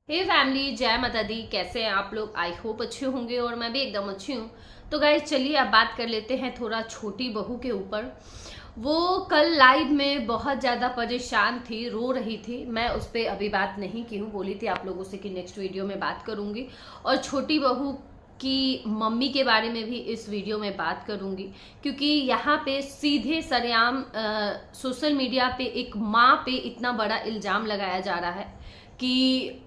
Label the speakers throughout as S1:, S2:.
S1: हे family, जय माता दी। कैसे हैं आप लोग? आई होप अच्छे होंगे और मैं भी एकदम अच्छी हूँ। तो गाइज चलिए अब बात कर लेते हैं थोड़ा छोटी बहू के ऊपर। वो कल लाइव में बहुत ज़्यादा परेशान थी, रो रही थी। मैं उस पर अभी बात नहीं की हूँ, बोली थी आप लोगों से कि नेक्स्ट वीडियो में बात करूँगी। और छोटी बहू की मम्मी के बारे में भी इस वीडियो में बात करूँगी, क्योंकि यहाँ पे सीधे सरेआम सोशल मीडिया पे एक माँ पे इतना बड़ा इल्ज़ाम लगाया जा रहा है कि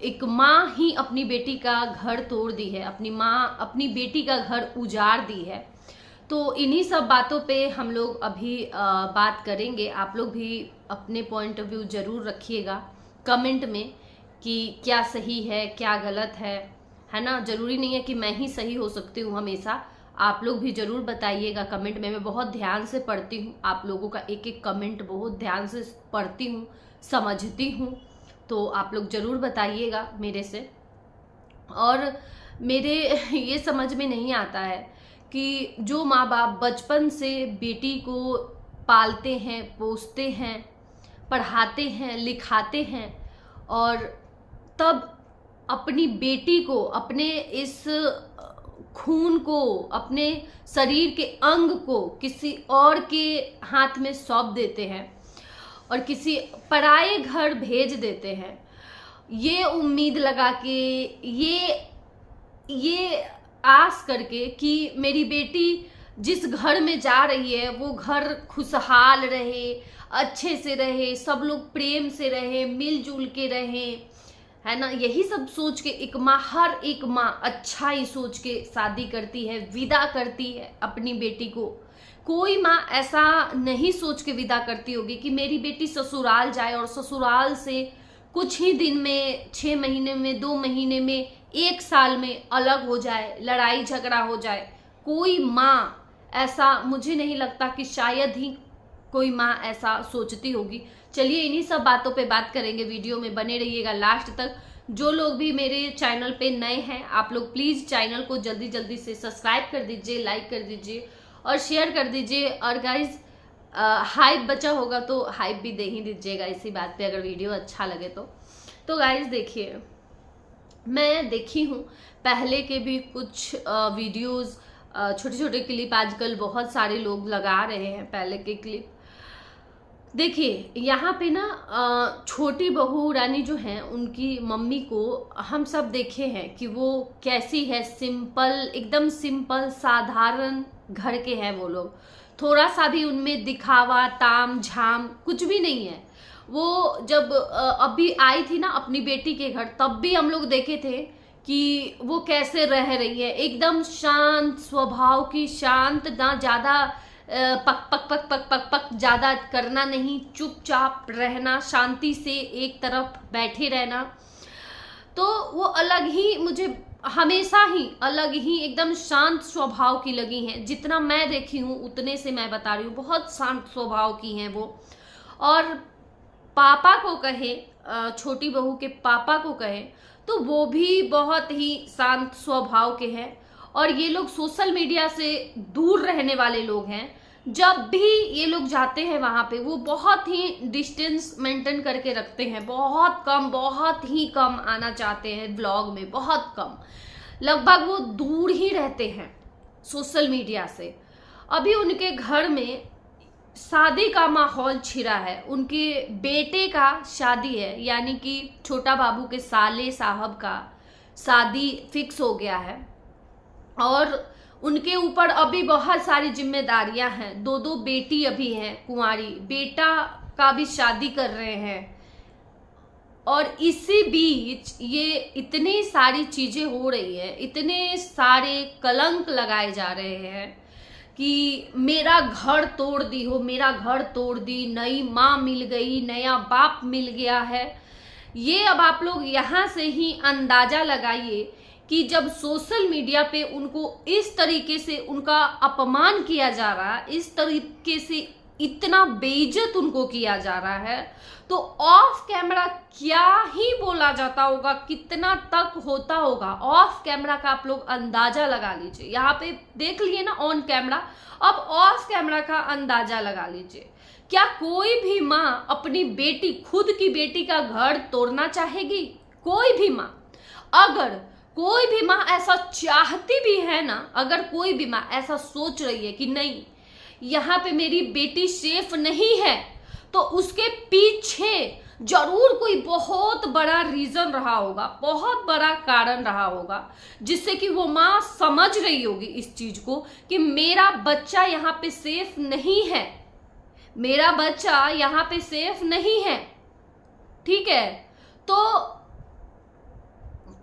S1: एक माँ ही अपनी बेटी का घर तोड़ दी है, अपनी माँ अपनी बेटी का घर उजाड़ दी है। तो इन्हीं सब बातों पे हम लोग अभी बात करेंगे। आप लोग भी अपने पॉइंट ऑफ व्यू जरूर रखिएगा कमेंट में कि क्या सही है क्या गलत है ना। जरूरी नहीं है कि मैं ही सही हो सकती हूँ हमेशा। आप लोग भी जरूर बताइएगा कमेंट में। मैं बहुत ध्यान से पढ़ती हूँ, आप लोगों का एक एक कमेंट बहुत ध्यान से पढ़ती हूँ, समझती हूँ। तो आप लोग जरूर बताइएगा मेरे से। और मेरे ये समझ में नहीं आता है कि जो माँ बाप बचपन से बेटी को पालते हैं, पोसते हैं, पढ़ाते हैं, लिखाते हैं और तब अपनी बेटी को, अपने इस खून को, अपने शरीर के अंग को किसी और के हाथ में सौंप देते हैं और किसी पराये घर भेज देते हैं, ये उम्मीद लगा के, ये आस करके कि मेरी बेटी जिस घर में जा रही है वो घर खुशहाल रहे, अच्छे से रहे, सब लोग प्रेम से रहे, मिलजुल के रहे, है ना। यही सब सोच के एक माँ, हर एक माँ अच्छा ही सोच के शादी करती है, विदा करती है अपनी बेटी को। कोई माँ ऐसा नहीं सोच के विदा करती होगी कि मेरी बेटी ससुराल जाए और ससुराल से कुछ ही दिन में, 6 महीने में, 2 महीने में, 1 साल में अलग हो जाए, लड़ाई झगड़ा हो जाए। कोई माँ ऐसा, मुझे नहीं लगता कि शायद ही कोई माँ ऐसा सोचती होगी। चलिए इन्हीं सब बातों पे बात करेंगे, वीडियो में बने रहिएगा लास्ट तक। जो लोग भी मेरे चैनल पे नए हैं, आप लोग प्लीज चैनल को जल्दी जल्दी से सब्सक्राइब कर दीजिए, लाइक कर दीजिए और शेयर कर दीजिए। और गाइज हाइप बचा होगा तो हाइप भी दे ही दीजिएगा इसी बात पे, अगर वीडियो अच्छा लगे तो गाइज देखिए, मैं देखी हूँ पहले के भी कुछ वीडियोस, छोटे छोटे क्लिप आजकल बहुत सारे लोग लगा रहे हैं, पहले के क्लिप। देखिए यहाँ पे ना छोटी बहू रानी जो है, उनकी मम्मी को हम सब देखे हैं कि वो कैसी है। सिंपल, एकदम सिंपल साधारण घर के हैं वो लोग। थोड़ा सा भी उनमें दिखावा, ताम झाम कुछ भी नहीं है। वो जब अभी आई थी ना अपनी बेटी के घर, तब भी हम लोग देखे थे कि वो कैसे रह रही है, एकदम शांत स्वभाव की, शांत, ना ज्यादा पक पक पक पक पक पक ज्यादा करना नहीं, चुपचाप रहना, शांति से एक तरफ बैठे रहना। तो वो अलग ही, मुझे हमेशा ही अलग ही एकदम शांत स्वभाव की लगी हैं। जितना मैं देखी हूँ उतने से मैं बता रही हूँ, बहुत शांत स्वभाव की हैं वो। और पापा को कहे, छोटी बहू के पापा को कहे, तो वो भी बहुत ही शांत स्वभाव के हैं। और ये लोग सोशल मीडिया से दूर रहने वाले लोग हैं। जब भी ये लोग जाते हैं वहां पे, वो बहुत ही डिस्टेंस मेंटेन करके रखते हैं। बहुत कम, बहुत ही कम आना चाहते हैं ब्लॉग में, बहुत कम, लगभग वो दूर ही रहते हैं सोशल मीडिया से। अभी उनके घर में शादी का माहौल छिड़ा है, उनके बेटे का शादी है, यानी कि छोटा बाबू के साले साहब का शादी फिक्स हो गया है। और उनके ऊपर अभी बहुत सारी जिम्मेदारियां हैं। 2 बेटी अभी हैं कुंवारी, बेटा का भी शादी कर रहे हैं। और इसी बीच ये इतनी सारी चीजें हो रही है, इतने सारे कलंक लगाए जा रहे हैं कि मेरा घर तोड़ दी हो, मेरा घर तोड़ दी, नई माँ मिल गई, नया बाप मिल गया है। ये अब आप लोग यहाँ से ही अंदाजा लगाइए कि जब सोशल मीडिया पे उनको इस तरीके से उनका अपमान किया जा रहा है, इस तरीके से इतना बेइज्जत उनको किया जा रहा है, तो ऑफ कैमरा क्या ही बोला जाता होगा, कितना तक होता होगा ऑफ कैमरा का आप लोग अंदाजा लगा लीजिए। यहाँ पे देख लिए ना ऑन कैमरा, अब ऑफ कैमरा का अंदाजा लगा लीजिए। क्या कोई भी माँ अपनी बेटी, खुद की बेटी का घर तोड़ना चाहेगी? कोई भी माँ, अगर कोई भी माँ ऐसा चाहती भी है ना, अगर कोई भी माँ ऐसा सोच रही है कि नहीं यहाँ पे मेरी बेटी सेफ नहीं है, तो उसके पीछे जरूर कोई बहुत बड़ा रीजन रहा होगा, बहुत बड़ा कारण रहा होगा, जिससे कि वो माँ समझ रही होगी इस चीज को कि मेरा बच्चा यहाँ पे सेफ नहीं है, मेरा बच्चा यहाँ पे सेफ नहीं है। ठीक है, तो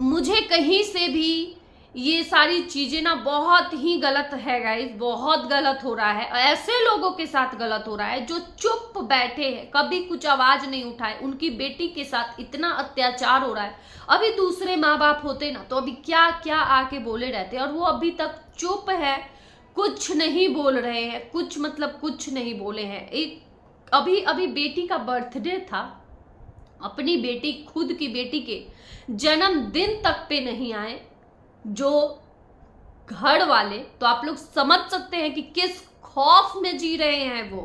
S1: मुझे कहीं से भी ये सारी चीजें ना बहुत ही गलत है गाइस, बहुत गलत हो रहा है। ऐसे लोगों के साथ गलत हो रहा है जो चुप बैठे हैं, कभी कुछ आवाज नहीं उठाए, उनकी बेटी के साथ इतना अत्याचार हो रहा है। अभी दूसरे माँ बाप होते ना तो अभी क्या क्या आके बोले रहते, और वो अभी तक चुप है, कुछ नहीं बोल रहे हैं, कुछ मतलब कुछ नहीं बोले हैं। एक अभी अभी बेटी का बर्थडे था, अपनी बेटी, खुद की बेटी के जन्मदिन तक पे नहीं आए जो घर वाले, तो आप लोग समझ सकते हैं कि किस खौफ में जी रहे हैं, वो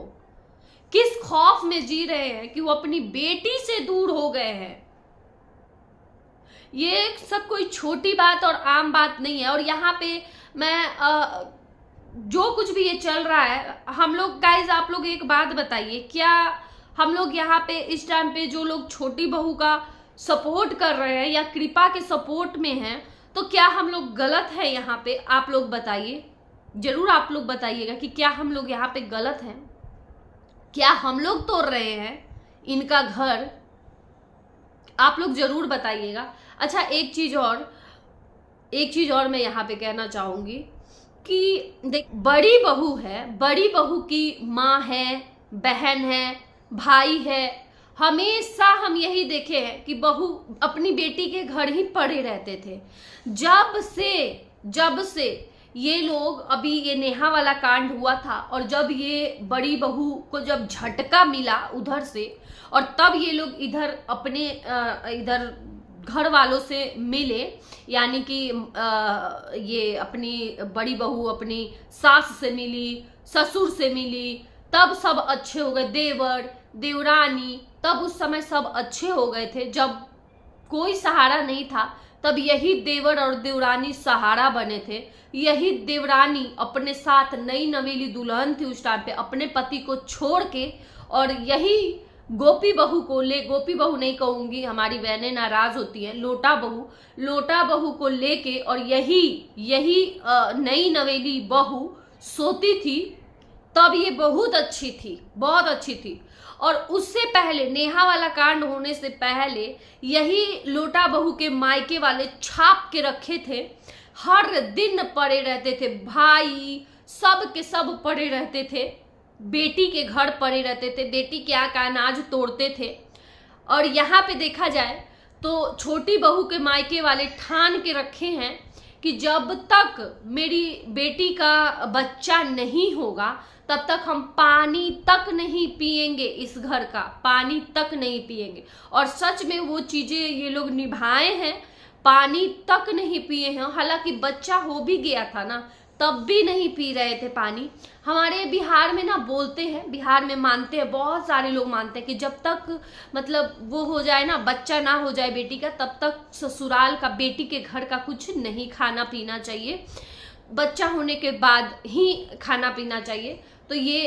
S1: किस खौफ में जी रहे हैं कि वो अपनी बेटी से दूर हो गए हैं। ये सब कोई छोटी बात और आम बात नहीं है। और यहाँ पे मैं जो कुछ भी ये चल रहा है, हम लोग गाइज, आप लोग एक बात बताइए, क्या हम लोग यहाँ पे इस टाइम पे जो लोग छोटी बहू का सपोर्ट कर रहे हैं या कृपा के सपोर्ट में हैं, तो क्या हम लोग गलत है यहाँ पे? आप लोग बताइए, जरूर आप लोग बताइएगा कि क्या हम लोग यहाँ पे गलत हैं, क्या हम लोग तोड़ रहे हैं इनका घर, आप लोग जरूर बताइएगा। अच्छा, एक चीज और मैं यहाँ पे कहना चाहूंगी कि देख, बड़ी बहू है, बड़ी बहू की माँ है, बहन है, भाई है, हमेशा हम यही देखे हैं कि बहू अपनी बेटी के घर ही पड़े रहते थे। जब से ये लोग, अभी ये नेहा वाला कांड हुआ था, और जब ये बड़ी बहू को जब झटका मिला उधर से, और तब ये लोग इधर अपने इधर घर वालों से मिले, यानी कि ये अपनी बड़ी बहू अपनी सास से मिली, ससुर से मिली, तब सब अच्छे हो गए, देवर देवरानी, तब उस समय सब अच्छे हो गए थे। जब कोई सहारा नहीं था तब यही देवर और देवरानी सहारा बने थे। यही देवरानी अपने साथ नई नवेली दुल्हन थी उस टाइम पे, अपने पति को छोड़ के, और यही गोपी बहू नहीं कहूंगी, हमारी बहनें नाराज होती हैं, लोटा बहू को लेके, और यही नई नवेली बहू सोती थी। तब ये बहुत अच्छी थी, बहुत अच्छी थी। और उससे पहले, नेहा वाला कांड होने से पहले, यही लोटा बहू के मायके वाले छाप के रखे थे, हर दिन पड़े रहते थे, भाई सब के सब पड़े रहते थे, बेटी के घर पड़े रहते थे, बेटी के आँख का अनाज तोड़ते थे। और यहाँ पे देखा जाए तो छोटी बहू के मायके वाले ठान के रखे हैं कि जब तक मेरी बेटी का बच्चा नहीं होगा तब तक हम पानी तक नहीं पिएंगे, इस घर का पानी तक नहीं पिएंगे। और सच में वो चीजें ये लोग निभाए हैं, पानी तक नहीं पिए हैं। हालांकि बच्चा हो भी गया था ना, तब भी नहीं पी रहे थे पानी। हमारे बिहार में ना बोलते हैं, बिहार में मानते हैं, बहुत सारे लोग मानते हैं कि जब तक मतलब वो हो जाए ना, बच्चा ना हो जाए बेटी का, तब तक ससुराल का, बेटी के घर का कुछ नहीं खाना पीना चाहिए, बच्चा होने के बाद ही खाना पीना चाहिए। तो ये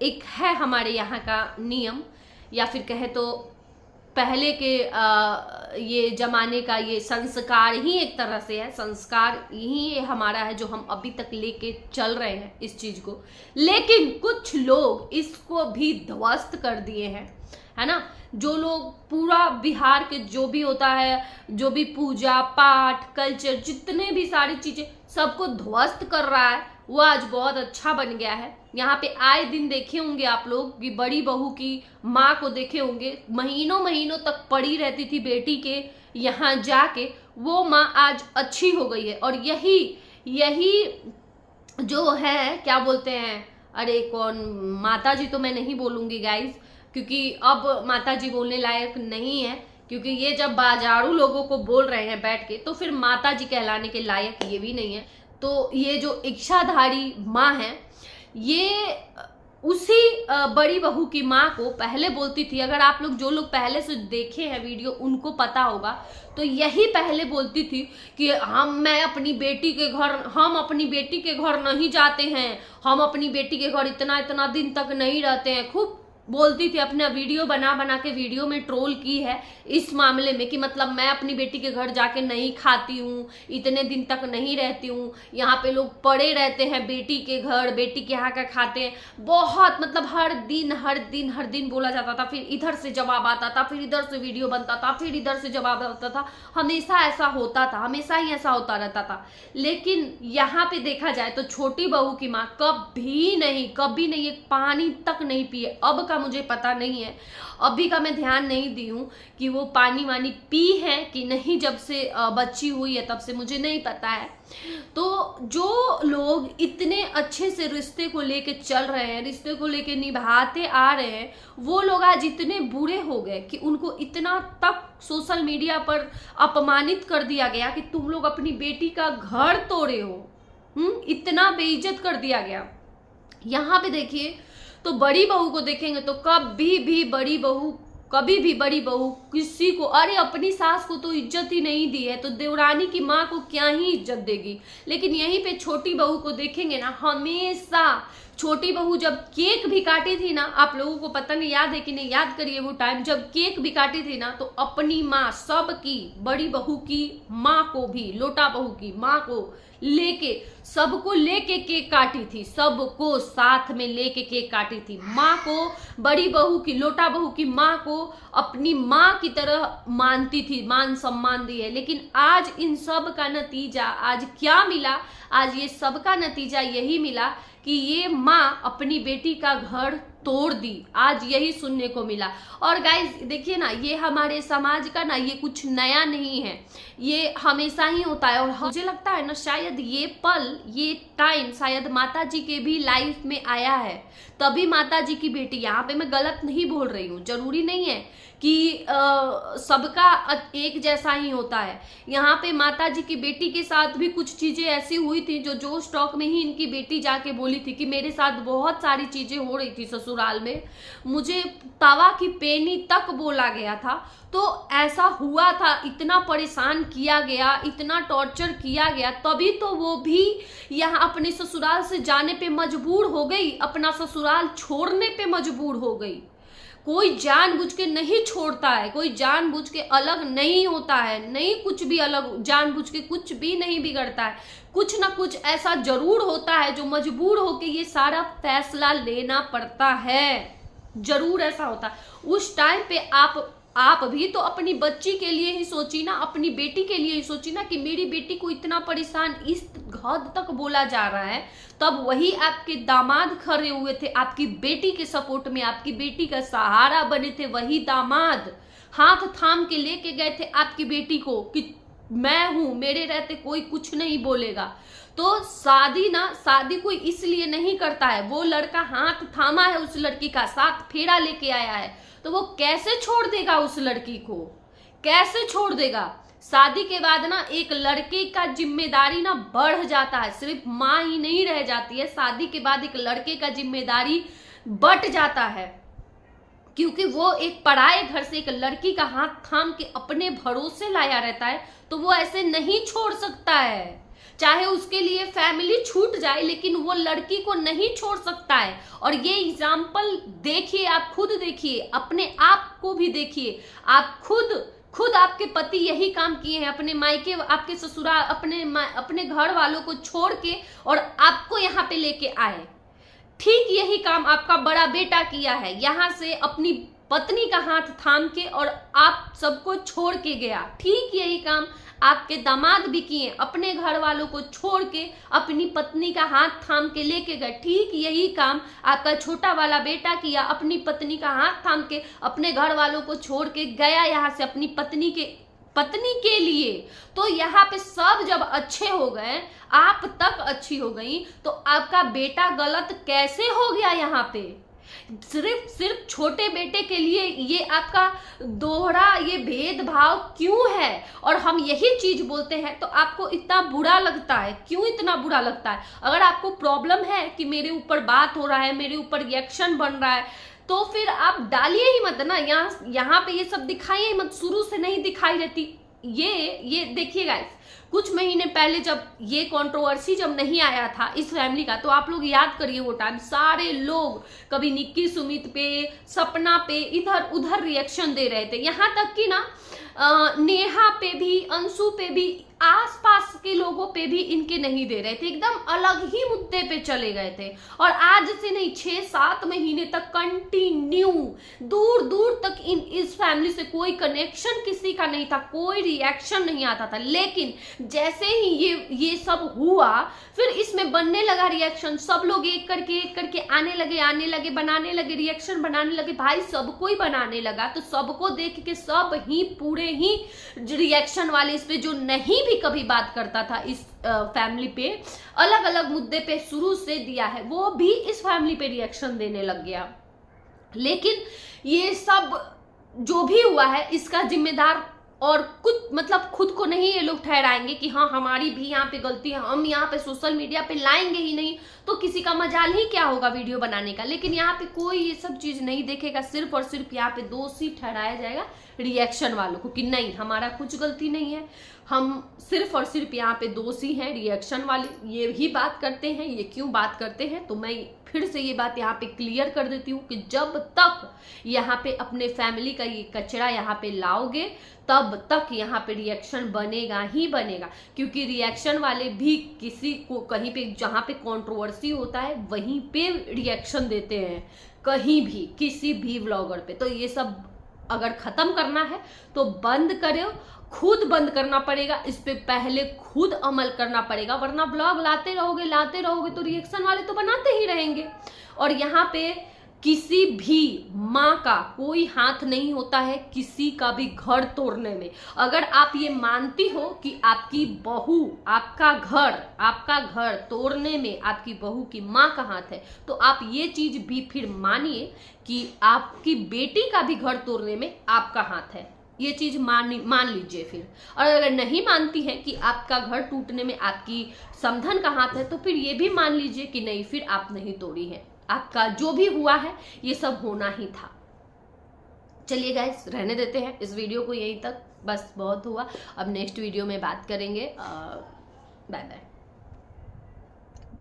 S1: एक है हमारे यहाँ का नियम, या फिर कहे तो पहले के ये जमाने का ये संस्कार ही एक तरह से है, संस्कार ही हमारा है जो हम अभी तक लेके चल रहे हैं इस चीज को। लेकिन कुछ लोग इसको भी ध्वस्त कर दिए हैं, है ना। जो लोग पूरा बिहार के जो भी होता है, जो भी पूजा पाठ कल्चर, जितने भी सारी चीजें, सबको ध्वस्त कर रहा है, वो आज बहुत अच्छा बन गया है। यहाँ पे आए दिन देखे होंगे आप लोग कि बड़ी बहू की माँ को देखे होंगे, महीनों महीनों तक पड़ी रहती थी बेटी के यहाँ जाके, वो माँ आज अच्छी हो गई है। और यही जो है, क्या बोलते हैं, अरे कौन, माता जी तो मैं नहीं बोलूंगी गाइज, क्योंकि अब माता जी बोलने लायक नहीं है, क्योंकि ये जब बाजारू लोगों को बोल रहे हैं बैठ के, तो फिर माता जी कहलाने के लायक ये भी नहीं है। तो ये जो इच्छाधारी माँ है, ये उसी बड़ी बहू की माँ को पहले बोलती थी, अगर आप लोग जो लोग पहले से देखे हैं वीडियो उनको पता होगा, तो यही पहले बोलती थी कि हम अपनी बेटी के घर नहीं जाते हैं, हम अपनी बेटी के घर इतना इतना दिन तक नहीं रहते हैं। खूब बोलती थी, अपना वीडियो बना बना के वीडियो में ट्रोल की है इस मामले में कि मतलब मैं अपनी बेटी के घर जाके नहीं खाती हूँ, इतने दिन तक नहीं रहती हूँ, यहाँ पे लोग पड़े रहते हैं बेटी के घर, बेटी के यहाँ का खाते हैं। बहुत मतलब हर दिन बोला जाता था, फिर इधर से जवाब आता था, फिर इधर से वीडियो बनता था, फिर इधर से जवाब आता था। हमेशा ऐसा होता था, हमेशा ही ऐसा होता रहता था। लेकिन यहाँ पे देखा जाए तो छोटी बहू की माँ कभी नहीं एक पानी तक नहीं पिए। अब का मुझे पता नहीं है, अभी का मैं ध्यान नहीं दी हूँ कि वो पानी वानी पी है कि नहीं, जब से बच्ची हुई है तब से मुझे नहीं पता है। तो जो लोग इतने अच्छे से रिश्ते को लेके चल रहे हैं, रिश्ते को लेके निभाते आ रहे हैं, वो लोग आज इतने बुरे हो गए कि उनको इतना तक सोशल मीडिया पर अपमानित कर दिया गया कि तुम लोग अपनी बेटी का घर तोड़े हो। इतना बेइज्जत कर दिया गया। यहाँ पे देखिए तो बड़ी बहू को देखेंगे तो कभी भी बड़ी बहू किसी को, अरे अपनी सास को तो इज्जत ही नहीं दी है तो देवरानी की माँ को क्या ही इज्जत देगी। लेकिन यहीं पे छोटी बहू को देखेंगे ना, हमेशा छोटी बहू जब केक भी काटी थी ना, आप लोगों को पता नहीं याद है कि नहीं, याद करिए वो टाइम जब केक भी काटी थी ना, तो अपनी माँ सबकी, बड़ी बहू की माँ को भी, लोटा बहू की माँ को लेके, सबको लेके केक काटी थी, सबको साथ में लेके केक काटी थी। माँ को, बड़ी बहू की, लोटा बहू की माँ को अपनी माँ की तरह मानती थी, मान सम्मान दी है। लेकिन आज इन सब का नतीजा आज क्या मिला? आज ये सब का नतीजा यही मिला कि ये माँ अपनी बेटी का घर तोड़ दी। आज यही सुनने को मिला। और गाइज देखिए ना, ये हमारे समाज का ना, ये कुछ नया नहीं है, ये हमेशा ही होता है। और मुझे लगता है ना, शायद ये पल, ये टाइम शायद माता जी के भी लाइफ में आया है, तभी माता जी की बेटी, यहाँ पे मैं गलत नहीं बोल रही हूँ, जरूरी नहीं है कि सबका एक जैसा ही होता है। यहाँ पे माता जी की बेटी के साथ भी कुछ चीजें ऐसी हुई थी जो जोश टॉक में ही इनकी बेटी जाके बोली थी कि मेरे साथ बहुत सारी चीजें हो रही थी ससुराल में, मुझे तवा की पेनी तक बोला गया था। तो ऐसा हुआ था, इतना परेशान किया गया, इतना टॉर्चर किया गया, तभी तो वो भी यहाँ अपने ससुराल से जाने पे मजबूर हो गई, अपना ससुराल छोड़ने पे मजबूर हो गई। कोई जानबूझ के नहीं छोड़ता है, कोई जानबूझ के अलग नहीं होता है, नहीं कुछ भी अलग जानबूझ के कुछ भी नहीं बिगड़ता है। कुछ ना कुछ ऐसा जरूर होता है जो मजबूर होके ये सारा फैसला लेना पड़ता है, जरूर ऐसा होता है। उस टाइम पे आप भी तो अपनी बच्ची के लिए ही सोची ना, अपनी बेटी के लिए ही सोची ना कि मेरी बेटी को इतना परेशान इस हद तक बोला जा रहा है। तब वही आपके दामाद खड़े हुए थे, आपकी बेटी के सपोर्ट में, आपकी बेटी का सहारा बने थे। वही दामाद हाथ थाम के लेके गए थे आपकी बेटी को कि मैं हूं, मेरे रहते कोई कुछ नहीं बोलेगा। तो शादी कोई इसलिए नहीं करता है, वो लड़का हाथ थामा है उस लड़की का, साथ फेरा लेके आया है, तो वो कैसे छोड़ देगा उस लड़की को, कैसे छोड़ देगा? शादी के बाद ना एक लड़के का जिम्मेदारी ना बढ़ जाता है, सिर्फ माँ ही नहीं रह जाती है, शादी के बाद एक लड़के का जिम्मेदारी बढ़ जाता है, क्योंकि वो एक पराये घर से एक लड़की का हाथ थाम के अपने भरोसे लाया रहता है, तो वो ऐसे नहीं छोड़ सकता है। चाहे उसके लिए फैमिली छूट जाए, लेकिन वो लड़की को नहीं छोड़ सकता है। और ये एग्जाम्पल देखिए, आप खुद देखिए, अपने आप को भी देखिए, आप खुद आपके पति यही काम किए हैं, अपने मायके, आपके ससुराल, अपने घर वालों को छोड़ के और आपको यहाँ पे लेके आए। ठीक यही काम आपका बड़ा बेटा किया है, यहाँ से अपनी पत्नी का हाथ थाम के और आप सबको छोड़ के गया। ठीक यही काम आपके दामाद भी किए, अपने घर वालों को छोड़ के अपनी पत्नी का हाथ थाम के लेके गए। ठीक यही काम आपका छोटा वाला बेटा किया, अपनी पत्नी का हाथ थाम के अपने घर वालों को छोड़ के गया यहाँ से अपनी पत्नी के लिए। तो यहाँ पे सब जब अच्छे हो गए, आप तक अच्छी हो गई, तो आपका बेटा गलत कैसे हो गया यहाँ पे? सिर्फ छोटे बेटे के लिए ये आपका दोहरा ये भेदभाव क्यों है? और हम यही चीज बोलते हैं तो आपको इतना बुरा लगता है। क्यों इतना बुरा लगता है? अगर आपको प्रॉब्लम है कि मेरे ऊपर बात हो रहा है, मेरे ऊपर रिएक्शन बन रहा है, तो फिर आप डालिए ही मत ना, यहाँ पे ये सब दिखाइए ही मत, शुरू से नहीं दिखाई रहती। ये देखिए गाइस, कुछ महीने पहले जब ये कंट्रोवर्सी जब नहीं आया था इस फैमिली का, तो आप लोग याद करिए वो टाइम सारे लोग कभी निक्की सुमित पे, सपना पे, इधर उधर रिएक्शन दे रहे थे। यहाँ तक कि ना नेहा पे भी, अंशु पे भी, आसपास के लोगों पे भी इनके नहीं दे रहे थे, एकदम अलग ही मुद्दे पे चले गए थे। और आज से नहीं 6-7 महीने तक कंटिन्यू दूर दूर तक इस फैमिली से कोई कनेक्शन किसी का नहीं था, कोई रिएक्शन नहीं आता था। लेकिन जैसे ही ये सब हुआ, फिर इसमें बनने लगा रिएक्शन, सब लोग एक करके आने लगे, बनाने लगे, रिएक्शन बनाने लगे। भाई सबको ही बनाने लगा, तो सबको देख के सब ही पूरे ही रिएक्शन वाले इस पे जो नहीं भी कभी बात करता था इस फैमिली पे, अलग अलग मुद्दे पे शुरू से दिया है, वो भी इस फैमिली पे रिएक्शन देने लग गया। लेकिन ये सब जो भी हुआ है इसका जिम्मेदार और कुछ मतलब खुद को नहीं ये लोग ठहराएंगे कि हाँ हमारी भी यहाँ पे गलती है, हम यहाँ पे सोशल मीडिया पे लाएंगे ही नहीं, तो किसी का मजाल ही क्या होगा वीडियो बनाने का। लेकिन यहाँ पे कोई ये सब चीज नहीं देखेगा, सिर्फ और सिर्फ यहाँ पे दोषी ठहराया जाएगा रिएक्शन वालों को कि नहीं हमारा कुछ गलती नहीं है, हम सिर्फ और सिर्फ यहाँ पे दोषी हैं रिएक्शन वाले। ये ही बात करते हैं, ये क्यों बात करते हैं, तो मैं फिर से ये बात यहाँ पे क्लियर कर देती हूँ कि जब तक यहाँ पे अपने फैमिली का ये कचरा यहाँ पे लाओगे तब तक यहाँ पे रिएक्शन बनेगा ही बनेगा। क्योंकि रिएक्शन वाले भी किसी को कहीं पे जहाँ पे कंट्रोवर्सी होता है वहीं पे रिएक्शन देते हैं, कहीं भी किसी भी व्लॉगर पे। तो ये सब अगर खत्म करना है तो बंद करो, खुद बंद करना पड़ेगा, इस पे पहले खुद अमल करना पड़ेगा, वरना ब्लॉग लाते रहोगे तो रिएक्शन वाले तो बनाते ही रहेंगे। और यहाँ पे किसी भी माँ का कोई हाथ नहीं होता है किसी का भी घर तोड़ने में। अगर आप ये मानती हो कि आपकी बहू आपका घर तोड़ने में आपकी बहू की माँ का हाथ है, तो आप ये चीज भी फिर मानिए कि आपकी बेटी का भी घर तोड़ने में आपका हाथ है। ये चीज मान लीजिए फिर। और अगर नहीं मानती है कि आपका घर टूटने में आपकी समधन का हाथ है, तो फिर ये भी मान लीजिए कि नहीं, फिर आप नहीं तोड़ी है, आपका जो भी हुआ है ये सब होना ही था। चलिए गाइस, रहने देते हैं इस वीडियो को यहीं तक, बस बहुत हुआ। अब नेक्स्ट वीडियो में बात करेंगे। Bye bye.